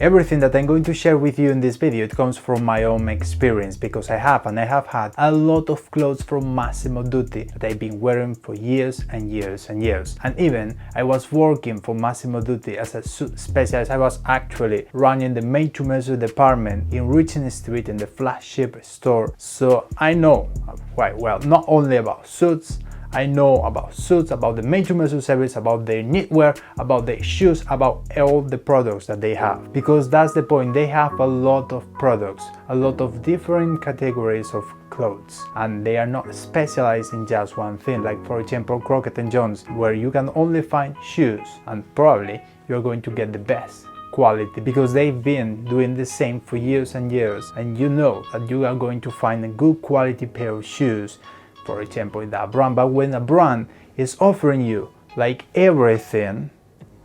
Everything that I'm going to share with you in this video, it comes from my own experience, because I have had a lot of clothes from Massimo Dutti that I've been wearing for years and years and years. And even I was working for Massimo Dutti as a suit specialist. I was actually running the made-to-measure department in Regent Street in the flagship store. So I know quite well, not only about suits, I know about suits, about the made-to-measure service, about their knitwear, about their shoes, about all the products that they have. Because that's the point, they have a lot of products, a lot of different categories of clothes, and they are not specialized in just one thing, like for example Crockett & Jones, where you can only find shoes, and probably you're going to get the best quality because they've been doing the same for years and years, and you know that you are going to find a good quality pair of shoes, for example, in that brand. But when a brand is offering you like everything,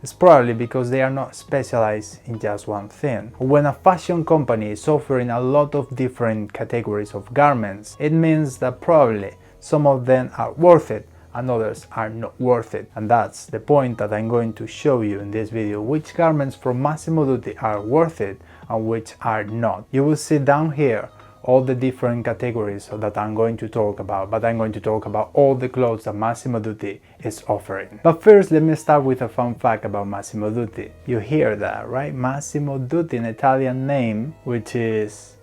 it's probably because they are not specialized in just one thing. When a fashion company is offering a lot of different categories of garments, it means that probably some of them are worth it and others are not worth it. And that's the point that I'm going to show you in this video, which garments from Massimo Dutti are worth it and which are not. You will see down here all the different categories that I'm going to talk about, but I'm going to talk about all the clothes that Massimo Dutti is offering. But first, let me start with a fun fact about Massimo Dutti. You hear that, right? Massimo Dutti, an Italian name, which is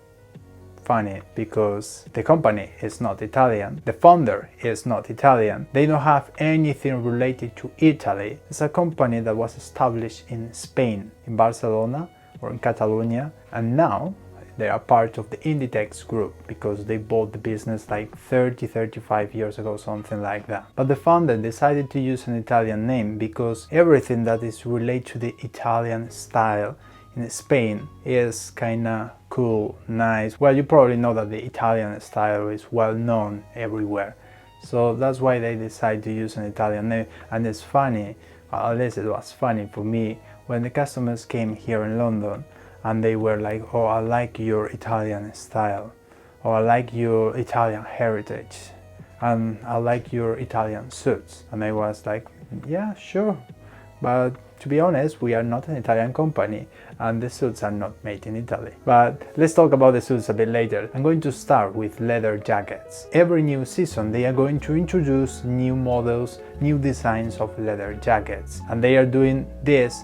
funny because the company is not Italian, the founder is not Italian, they don't have anything related to Italy. It's a company that was established in Spain, in Barcelona or in Catalonia, and now they are part of the Inditex group because they bought the business like 35 years ago, something like that. But the founder decided to use an Italian name because everything that is related to the Italian style in Spain is kinda cool, nice. Well, you probably know that the Italian style is well known everywhere. So that's why they decided to use an Italian name. And it's funny, at least it was funny for me, when the customers came here in London and they were like, oh, I like your Italian style, or I like your Italian heritage, and I like your Italian suits. And I was like, yeah, sure, but to be honest, we are not an Italian company and the suits are not made in Italy. But let's talk about the suits a bit later. I'm going to start with leather jackets. Every new season they are going to introduce new models, new designs of leather jackets, and they are doing this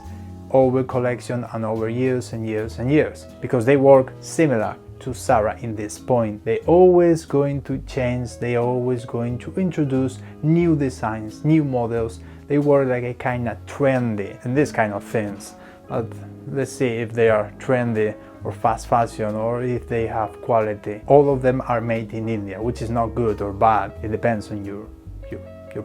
over collection and over years and years and years, because they work similar to Zara in this point. They always going to change, they always going to introduce new designs, new models. They work like a kind of trendy and this kind of things. But let's see if they are trendy or fast fashion or if they have quality. All of them are made in India, which is not good or bad. It depends on your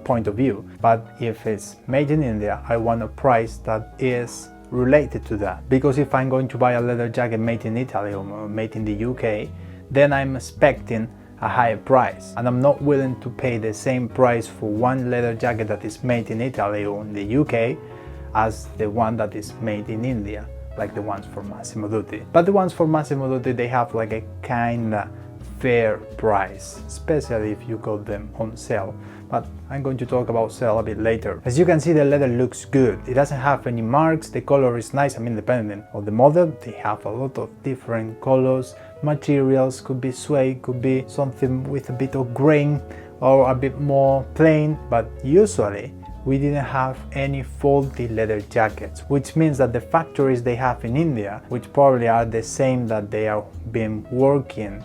point of view. But if it's made in India, I want a price that is related to that, because if I'm going to buy a leather jacket made in Italy or made in the UK, then I'm expecting a higher price, and I'm not willing to pay the same price for one leather jacket that is made in Italy or in the UK as the one that is made in India, like the ones for Massimo Dutti. But the ones for Massimo Dutti, they have like a kind of fair price, especially if you got them on sale. But I'm going to talk about sale a bit later. As you can see, the leather looks good. It doesn't have any marks, the color is nice. I mean, depending on the model, they have a lot of different colors, materials, could be suede, could be something with a bit of grain or a bit more plain, but usually we didn't have any faulty leather jackets, which means that the factories they have in India, which probably are the same that they have been working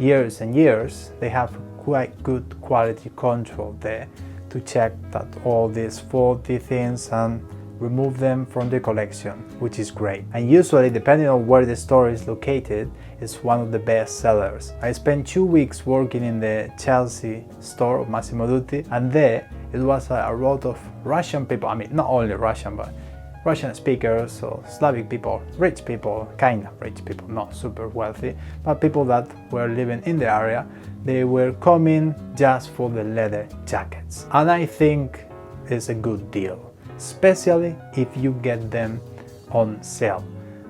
years and years, they have quite good quality control there to check that all these faulty things and remove them from the collection, which is great. And usually, depending on where the store is located, it's one of the best sellers. I spent 2 weeks working in the Chelsea store of Massimo Dutti, and there it was a lot of Russian people. I mean, not only Russian, but Russian speakers or Slavic people, rich people, kind of rich people, not super wealthy, but people that were living in the area. They were coming just for the leather jackets. And I think it's a good deal, especially if you get them on sale.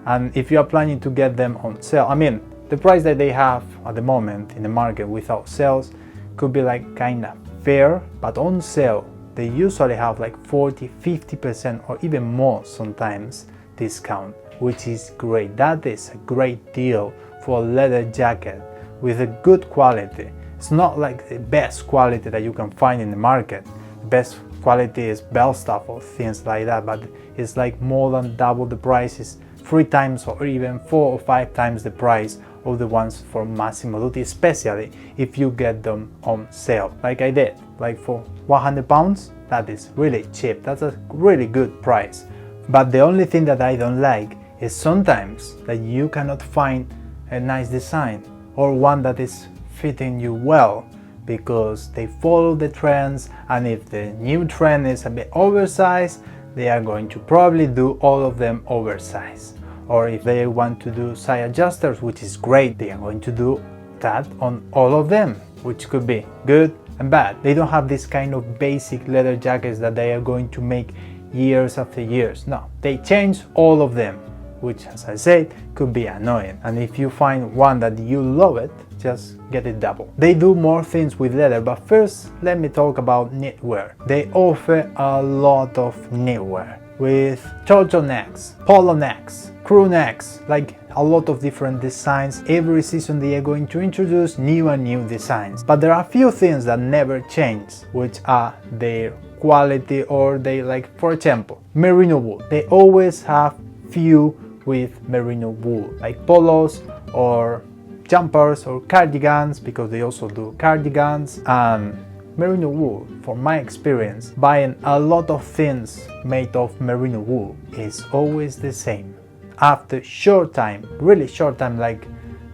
And if you are planning to get them on sale, I mean, the price that they have at the moment in the market without sales could be like kind of fair, but on sale they usually have like 40-50% or even more sometimes discount. which is great. That is a great deal for a leather jacket with a good quality. It's not like the best quality that you can find in the market. The best quality is Belstaff or things like that, but it's like more than double the price. It's 3 times or even 4 or 5 times the price of the ones from Massimo Dutti, especially if you get them on sale, like I did, like for £100. That is really cheap. That's a really good price. But the only thing that I don't like is sometimes that you cannot find a nice design or one that is fitting you well, because they follow the trends, and if the new trend is a bit oversized, they are going to probably do all of them oversized. Or if they want to do side adjusters, which is great, they are going to do that on all of them, which could be good and bad. They don't have this kind of basic leather jackets that they are going to make years after years. No, they change all of them, which, as I said, could be annoying. And if you find one that you love it, just get it double. They do more things with leather, but first let me talk about knitwear. They offer a lot of knitwear with turtlenecks, polo necks, crew necks, like a lot of different designs. Every season they are going to introduce new and new designs. But there are a few things that never change, which are their quality, or they, like, for example, merino wool. They always have few with merino wool, like polos or jumpers or cardigans, because they also do cardigans. And merino wool, from my experience, buying a lot of things made of merino wool is always the same. After short time, really short time, like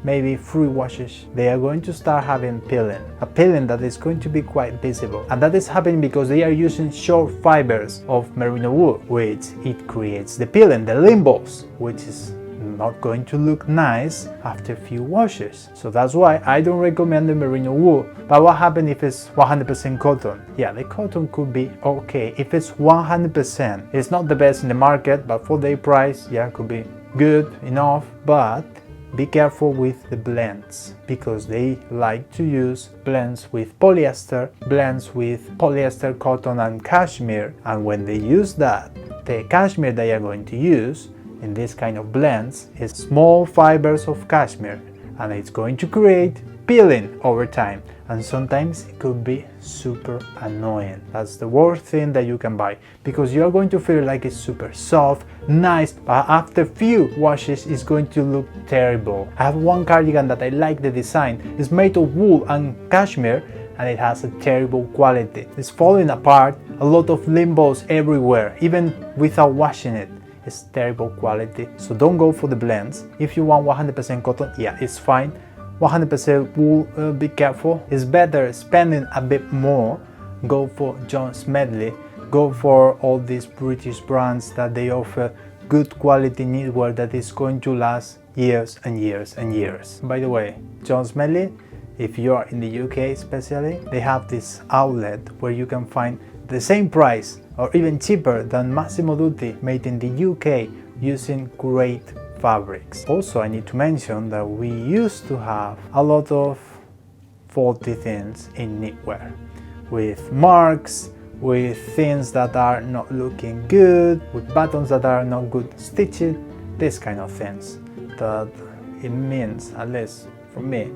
maybe 3 washes, they are going to start having peeling, a peeling that is going to be quite visible. And that is happening because they are using short fibers of merino wool, which it creates the peeling, the limbals, which is not going to look nice after a few washes. So that's why I don't recommend the merino wool. But what happens if it's 100% cotton? Yeah, the cotton could be okay. If it's 100%, it's not the best in the market, but for their price, yeah, it could be good enough. But be careful with the blends, because they like to use blends with polyester, blends with polyester, cotton and cashmere. And when they use that, the cashmere they are going to use in this kind of blends is small fibers of cashmere, and it's going to create peeling over time, and sometimes it could be super annoying. That's the worst thing that you can buy, because you are going to feel like it's super soft, nice, but after few washes it's going to look terrible. I have one cardigan that I like the design. It's made of wool and cashmere, and it has a terrible quality. It's falling apart, a lot of limbals everywhere, even without washing it. It's terrible quality, so don't go for the blends. If you want 100% cotton, yeah, it's fine. 100% wool, be careful. It's better spending a bit more. Go for John Smedley, go for all these British brands that they offer good quality knitwear that is going to last years and years and years. By the way, John Smedley, if you are in the UK especially, they have this outlet where you can find the same price or even cheaper than Massimo Dutti, made in the UK using great fabrics. Also, I need to mention that we used to have a lot of faulty things in knitwear, with marks, with things that are not looking good, with buttons that are not good stitched, this kind of things. That it means, at least for me,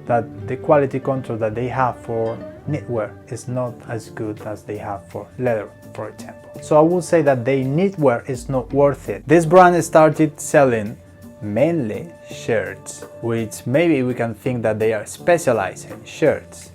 that the quality control that they have for knitwear is not as good as they have for leather, for example. So I would say that their knitwear is not worth it. This brand started selling mainly shirts, which maybe we can think that they are specialized in shirts,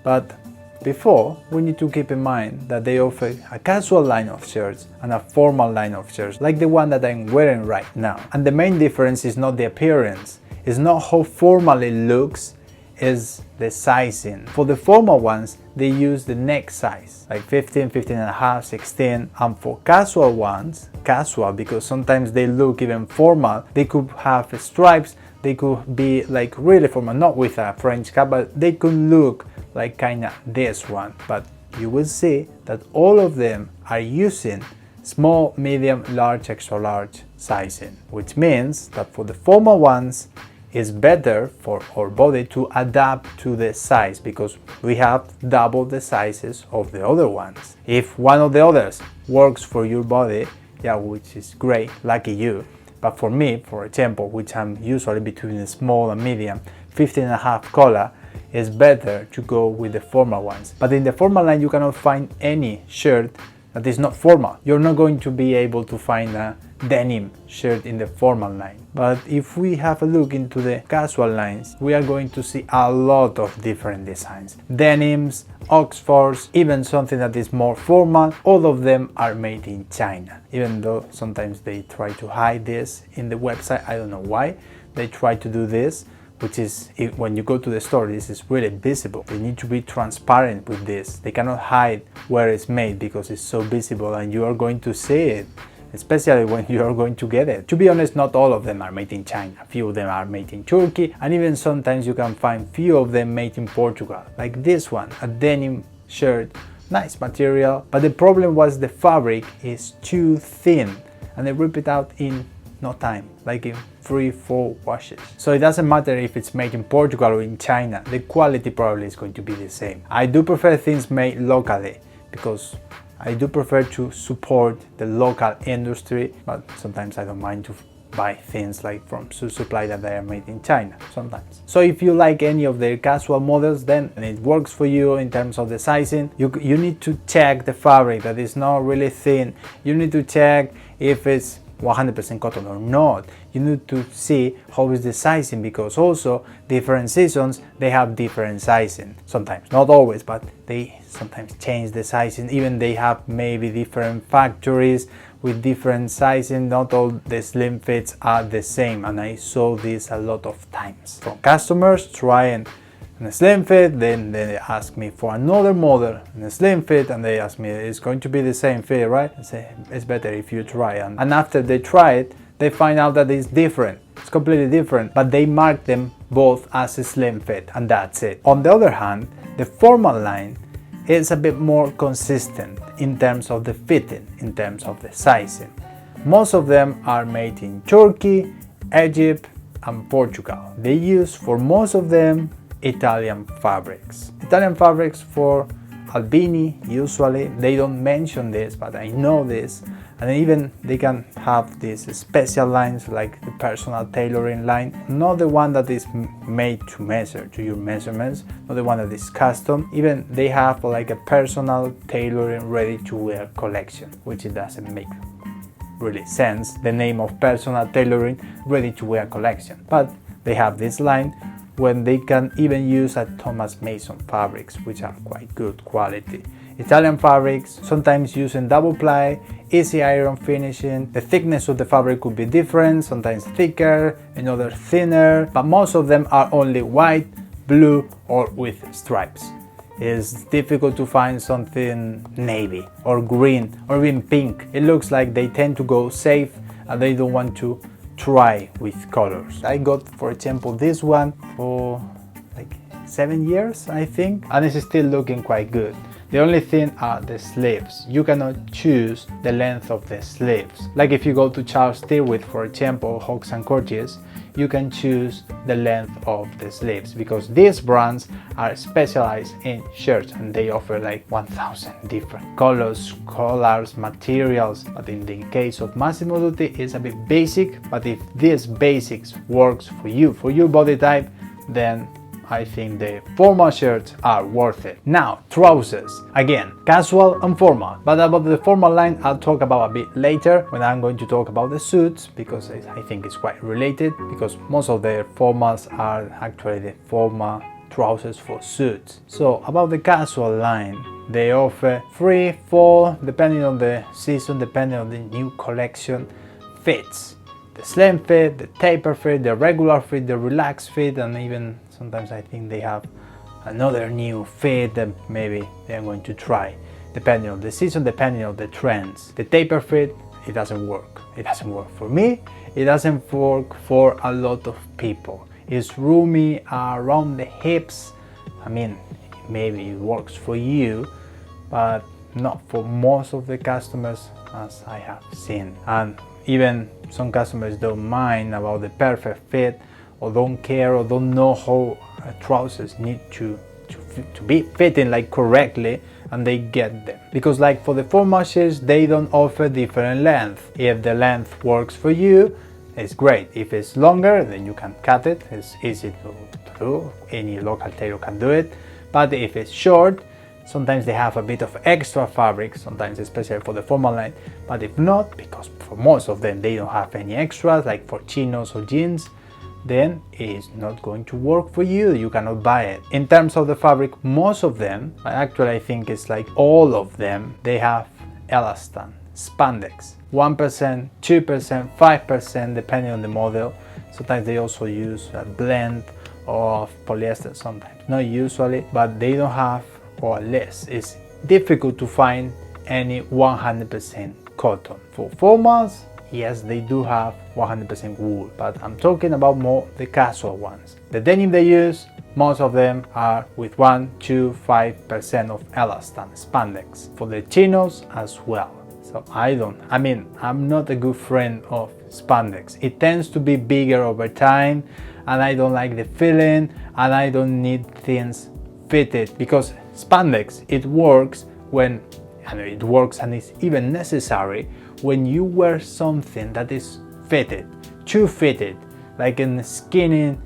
but before, we need to keep in mind that they offer a casual line of shirts and a formal line of shirts, like the one that I'm wearing right now. And the main difference is not the appearance, it's not how formal it looks, is the sizing. For the formal ones, they use the neck size, like 15, 15 and a half, 16. And for casual ones, casual because sometimes they look even formal, they could have stripes, they could be like really formal, not with a French cap, but they could look like kinda this one. But you will see that all of them are using small, medium, large, extra large sizing, which means that for the formal ones, it's better for our body to adapt to the size, because we have double the sizes of the other ones. If one of the others works for your body, yeah, which is great, lucky you. But for me, for example, which I'm usually between the small and medium, 15.5 collar, it's better to go with the formal ones. But in the formal line you cannot find any shirt that is not formal. You're not going to be able to find a denim shirt in the formal line. But if we have a look into the casual lines, we are going to see a lot of different designs. Denims, Oxfords, even something that is more formal, all of them are made in China. Even though sometimes they try to hide this in the website, I don't know why they try to do this, which is, when you go to the store, this is really visible. They need to be transparent with this. They cannot hide where it's made because it's so visible and you are going to see it, especially when you are going to get it. To be honest, not all of them are made in China. A few of them are made in Turkey, and even sometimes you can find few of them made in Portugal. Like this one, a denim shirt, nice material, but the problem was the fabric is too thin and they rip it out in no time, like in 3-4 washes. So it doesn't matter if it's made in Portugal or in China, the quality probably is going to be the same. I do prefer things made locally because I do prefer to support the local industry, but sometimes I don't mind to buy things like from supply that they are made in China sometimes. So if you like any of their casual models, then and it works for you in terms of the sizing, you need to check the fabric that is not really thin. You need to check if it's 100% cotton or not. You need to see how is the sizing, because also different seasons they have different sizing. Sometimes, not always, but they sometimes change the sizing. Even they have maybe different factories with different sizing. Not all the slim fits are the same, and I saw this a lot of times from customers trying a slim fit, then they ask me for another model in a slim fit, and they ask me, it's going to be the same fit, right? I say, it's better if you try. And after they try it, they find out that it's different. It's completely different, but they mark them both as a slim fit, and that's it. On the other hand, the formal line is a bit more consistent in terms of the fitting, in terms of the sizing. Most of them are made in Turkey, Egypt, and Portugal. They use, for most of them, Italian fabrics. Italian fabrics for Albini, usually. They don't mention this, but I know this. And even they can have these special lines like the personal tailoring line, not the one that is made to measure to your measurements, not the one that is custom. Even they have like a personal tailoring ready to wear collection, which it doesn't make really sense, the name of personal tailoring ready to wear collection. But they have this line when they can even use a Thomas Mason fabrics, which are quite good quality. Italian fabrics, sometimes using double ply, easy iron finishing. The thickness of the fabric could be different, sometimes thicker, another thinner, but most of them are only white, blue, or with stripes. It's difficult to find something navy or green or even pink. It looks like they tend to go safe and they don't want to try with colors. I got, for example, this one for like 7 years, I think, and it's still looking quite good. The only thing are the sleeves. You cannot choose the length of the sleeves. Like if you go to Charles Tilwith, for example, Hawks and Courtiers, you can choose the length of the sleeves, because these brands are specialized in shirts and they offer like 1000 different colors, collars, materials. But in the case of Massimo Dutti, it's a bit basic, but if these basics works for you, for your body type, then I think the formal shirts are worth it. Now, trousers. Again, casual and formal. But about the formal line, I'll talk about a bit later when I'm going to talk about the suits, because I think it's quite related, because most of the formals are actually the formal trousers for suits. So about the casual line, they offer 3, 4, depending on the season, depending on the new collection, fits. The slim fit, the taper fit, the regular fit, the relaxed fit, and even sometimes I think they have another new fit that maybe they're going to try, depending on the season, depending on the trends. The taper fit, it doesn't work. It doesn't work for me. It doesn't work for a lot of people. It's roomy around the hips. I mean, maybe it works for you, but not for most of the customers, as I have seen. And even some customers don't mind about the perfect fit, or don't care, or don't know how trousers need to be fitting like correctly, and they get them. Because like for the formal shirts, they don't offer different length. If the length works for you, it's great. If it's longer, then you can cut it. It's easy to do. Any local tailor can do it. But if it's short, sometimes they have a bit of extra fabric, sometimes especially for the formal line. But if not, because for most of them they don't have any extras, like for chinos or jeans, then it's not going to work for you. You cannot buy it. In terms of the fabric, most of them, actually I think it's like all of them, they have elastan, spandex, 1%, 2%, 5%, depending on the model. Sometimes they also use a blend of polyester, sometimes not usually, but they don't have, or less. It's difficult to find any 100% cotton. For formals, yes, they do have 100% wool, but I'm talking about more the casual ones. The denim they use, most of them are with 1, 2, 5% of elastan, spandex. For the chinos as well. So I'm not a good friend of spandex. It tends to be bigger over time, and I don't like the feeling, and I don't need things fitted, because spandex, it works when, and it works and it's even necessary when you wear something that is fitted, too fitted, like in a skinny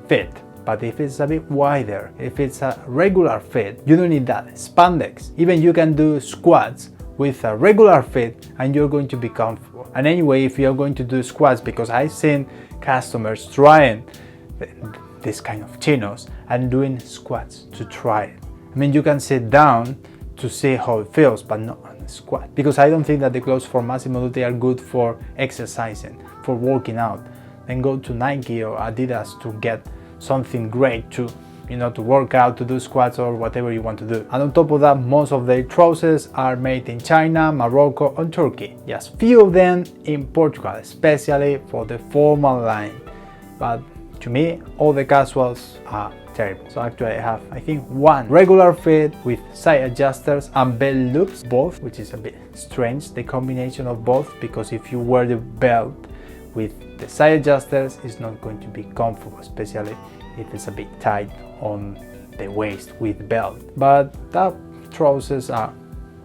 fit. But if it's a bit wider, if it's a regular fit, you don't need that. Spandex, even you can do squats with a regular fit and you're going to be comfortable. And anyway, if you're going to do squats, because I've seen customers trying this kind of chinos and doing squats to try it. I mean, you can sit down to see how it feels, but not on a squat. Because I don't think that the clothes for Massimo Dutti are good for exercising, for working out. Then go to Nike or Adidas to get something great to, to work out, to do squats or whatever you want to do. And on top of that, most of their trousers are made in China, Morocco and Turkey. Just few of them in Portugal, especially for the formal line. But to me, all the casuals are terrible. So actually I have, I think, one regular fit with side adjusters and belt loops, both, which is a bit strange, the combination of both, because if you wear the belt with the side adjusters, it's not going to be comfortable, especially if it's a bit tight on the waist with belt. But that trousers are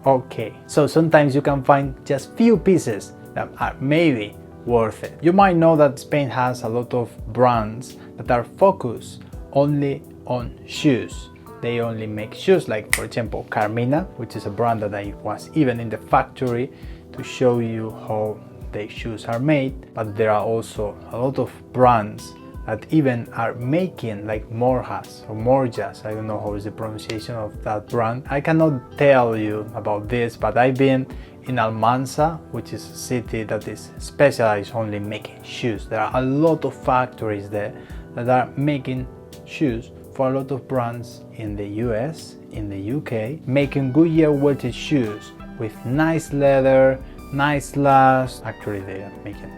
okay. So sometimes you can find just few pieces that are maybe worth it. You might know that Spain has a lot of brands that are focused only on shoes. They only make shoes, like for example Carmina, which is a brand that I was even in the factory to show you how the shoes are made. But there are also a lot of brands that even are making, like Morjas or Morjas, I don't know how is the pronunciation of that brand. I cannot tell you about this, but I've been in Almansa, which is a city that is specialized only making shoes. There are a lot of factories there that are making shoes for a lot of brands in the US, in the UK, making Goodyear welted shoes with nice leather, nice last. Actually, they are making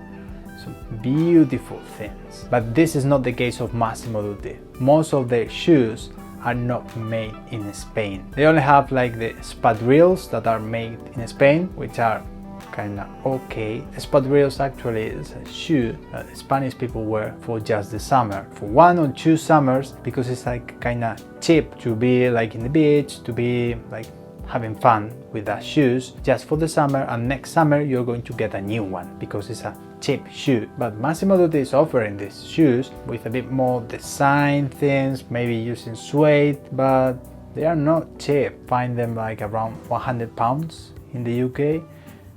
some beautiful things. But this is not the case of Massimo Dutti. Most of their shoes are not made in Spain. They only have like the spadrilles that are made in Spain, which are kind of okay. Spadrilles actually is a shoe that Spanish people wear for just the summer, for 1 or 2 summers, because it's like kind of cheap to be like in the beach, to be like having fun with that shoes just for the summer, and next summer you're going to get a new one because it's a cheap shoe. But Massimo Dutti is offering these shoes with a bit more design things, maybe using suede, but they are not cheap. Find them like around £100 in the UK,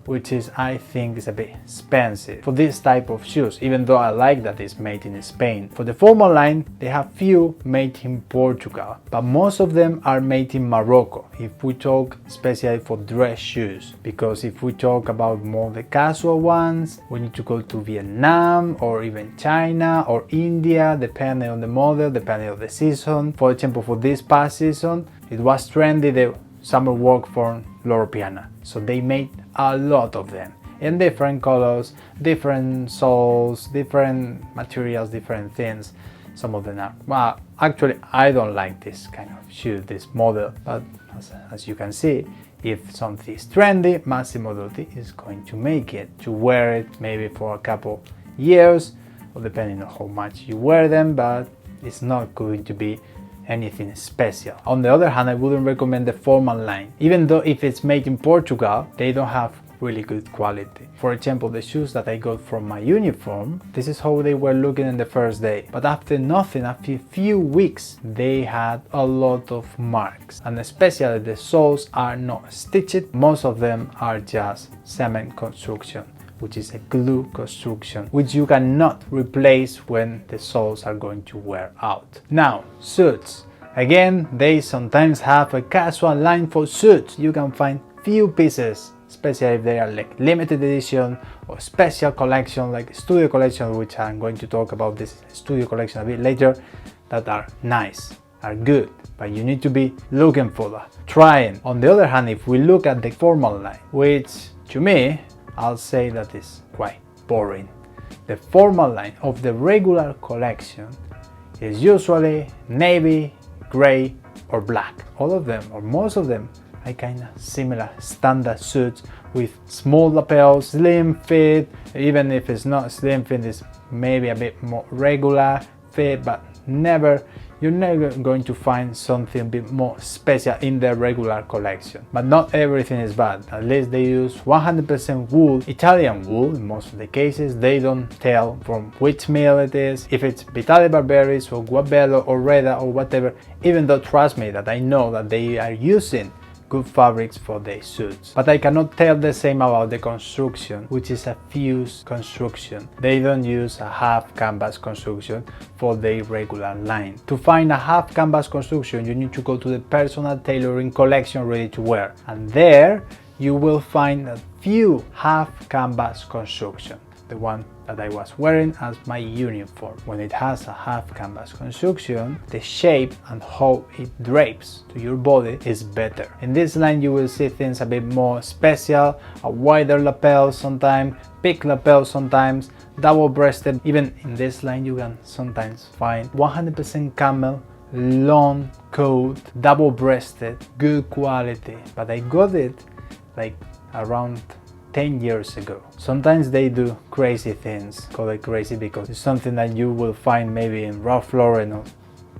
which is, I think, is a bit expensive for this type of shoes, even though I like that it's made in Spain. For the formal line, they have few made in Portugal, but most of them are made in Morocco, if we talk especially for dress shoes. Because if we talk about more the casual ones, we need to go to Vietnam or even China or India, depending on the model, depending on the season. For example, for this past season, it was trendy the summer work for Loro Piana, so they made a lot of them in different colors, different soles, different materials, different things. Some of them are, well, actually I don't like this kind of shoe, this model, but as you can see, if something is trendy, Massimo Dutti is going to make it, to wear it maybe for a couple years, or depending on how much you wear them, but it's not going to be anything special. On the other hand, I wouldn't recommend the formal line, even though if it's made in Portugal, they don't have really good quality. For example, the shoes that I got from my uniform, this is how they were looking in the first day, but after a few weeks they had a lot of marks, and especially the soles are not stitched. Most of them are just cement construction, which is a glue construction, which you cannot replace when the soles are going to wear out. Now, suits. Again, they sometimes have a casual line for suits. You can find few pieces, especially if they are like limited edition or special collection, like studio collection, which I'm going to talk about this studio collection a bit later, that are nice, are good, but you need to be looking for that, trying. On the other hand, if we look at the formal line, which to me, I'll say that is quite boring. The formal line of the regular collection is usually navy, gray or black. All of them, or most of them, are kind of similar standard suits with small lapels, slim fit. Even if it's not slim fit, it's maybe a bit more regular fit, but you're never going to find something a bit more special in the regular collection. But not everything is bad. At least they use 100% wool, Italian wool in most of the cases. They don't tell from which mill it is, if it's Vitale Barberis or Guabello or Reda or whatever, even though trust me that I know that they are using good fabrics for their suits. But I cannot tell the same about the construction, which is a fuse construction. They don't use a half canvas construction for their regular line. To find a half canvas construction, you need to go to the personal tailoring collection ready to wear, and there you will find a few half canvas construction. The one that I was wearing as my uniform. When it has a half canvas construction, the shape and how it drapes to your body is better. In this line you will see things a bit more special, a wider lapel sometimes, big lapel sometimes, double-breasted. Even in this line you can sometimes find 100% camel, long coat, double-breasted, good quality. But I got it like around 10 years ago. Sometimes they do crazy things, call it crazy because it's something that you will find maybe in Ralph Lauren or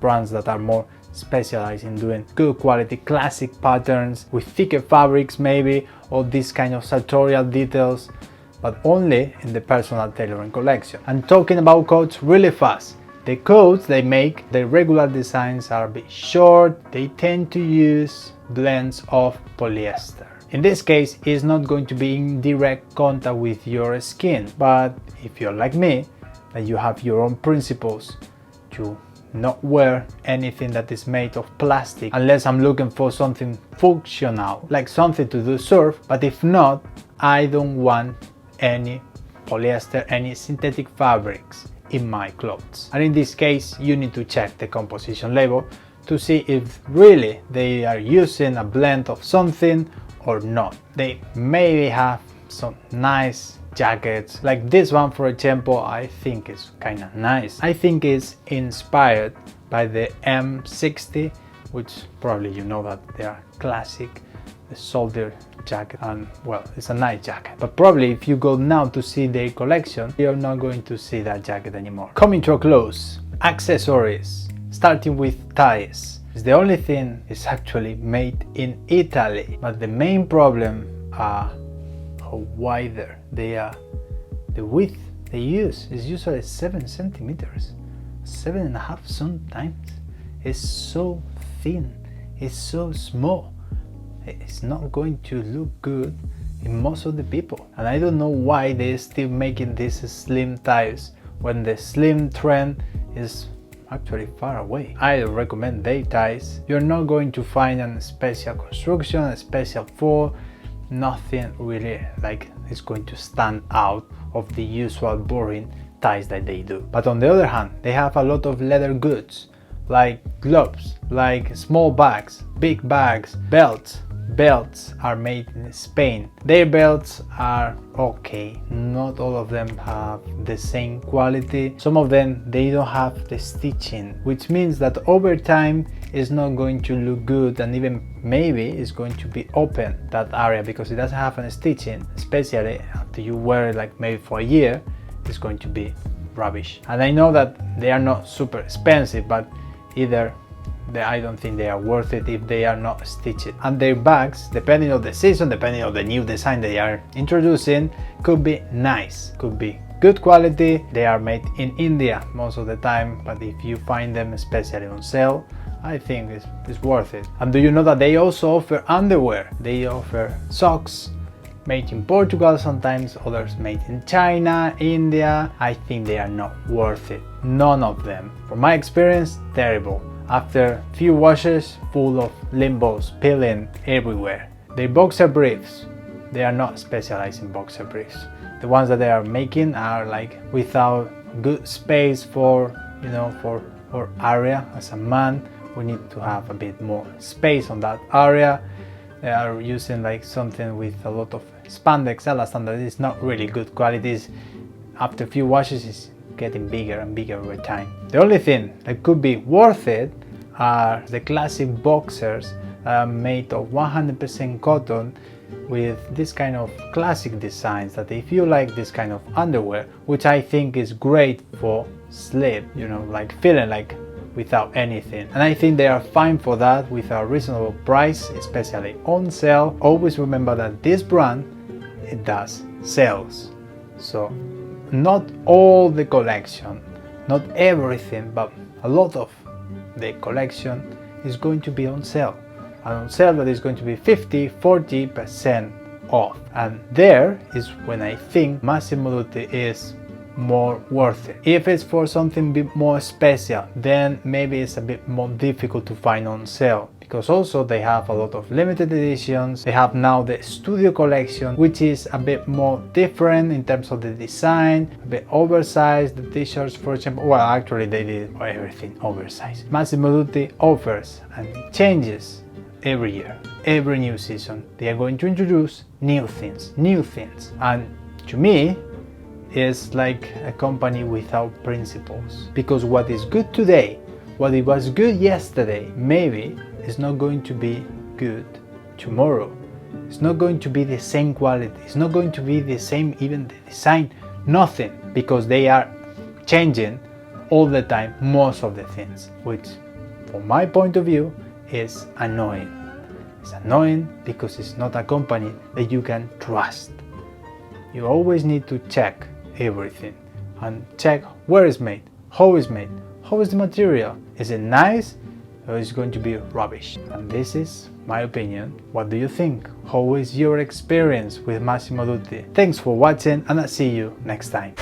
brands that are more specialized in doing good quality classic patterns with thicker fabrics maybe, or this kind of sartorial details, but only in the personal tailoring collection. And talking about coats really fast, the coats they make, the regular designs are a bit short. They tend to use blends of polyester. In this case, it's not going to be in direct contact with your skin, but if you're like me, that you have your own principles to not wear anything that is made of plastic unless I'm looking for something functional, like something to do surf, but if not, I don't want any polyester, any synthetic fabrics in my clothes. And in this case, you need to check the composition label to see if really they are using a blend of something or not. They maybe have some nice jackets, like this one for example. I think is kind of nice. I think it's inspired by the M60, which probably you know that they are classic, the soldier jacket, and well, it's a nice jacket. But probably if you go now to see their collection, you're not going to see that jacket anymore. Coming to a close, accessories, starting with ties. It's the only thing is actually made in Italy, but the main problem are how wider they are. The width they use is usually 7 centimeters, 7.5 sometimes. It's so thin, it's so small. It's not going to look good in most of the people. And I don't know why they're still making these slim ties when the slim trend is actually far away. I recommend day ties. You're not going to find a special construction, a special fall, nothing really like it's going to stand out of the usual boring ties that they do. But on the other hand, they have a lot of leather goods, like gloves, like small bags, big bags, belts. Belts are made in Spain. Their belts are okay. Not all of them have the same quality. Some of them, they don't have the stitching, which means that over time it's not going to look good, and even maybe it's going to be open, that area, because it doesn't have any stitching. Especially after you wear it like maybe for a year, it's going to be rubbish. And I know that they are not super expensive, but either I don't think they are worth it if they are not stitched. And their bags, depending on the season, depending on the new design they are introducing, could be nice, could be good quality. They are made in India most of the time, but if you find them especially on sale, I think it's worth it. And do you know that they also offer underwear? They offer socks made in Portugal, sometimes others made in China, India. I think they are not worth it. None of them. From my experience, terrible. After few washes, full of limbos, peeling everywhere. Their boxer briefs, they are not specialized in boxer briefs. The ones that they are making are like without good space for, you know, for area. As a man, we need to have a bit more space on that area. They are using like something with a lot of spandex elastan that is not really good qualities. After a few washes, it's getting bigger and bigger over time. The only thing that could be worth it are the classic boxers made of 100% cotton with this kind of classic designs, that if you like this kind of underwear, which I think is great for sleep, you know, like feeling like without anything, and I think they are fine for that with a reasonable price, especially on sale. Always remember that this brand, it does sales, so not all the collection, not everything, but a lot of the collection is going to be on sale, and on sale that is going to be 50-40% off, and there is when I think Massimo Dutti is more worth it. If it's for something a bit more special, then maybe it's a bit more difficult to find on sale, because also they have a lot of limited editions. They have now the studio collection, which is a bit more different in terms of the design, a bit oversized. The t-shirts, for example, well, actually they did everything oversized. Massimo Dutti offers and changes every year, every new season. They are going to introduce new things, and to me, is like a company without principles, because what is good today, what it was good yesterday, maybe is not going to be good tomorrow. It's not going to be the same quality, it's not going to be the same, even the design, nothing, because they are changing all the time most of the things, which from my point of view is annoying. It's annoying because it's not a company that you can trust. You always need to check everything and check where it's made, how it's made, how is the material, is it nice or is it going to be rubbish? And this is my opinion. What do you think? How is your experience with Massimo Dutti? Thanks for watching, and I'll see you next time.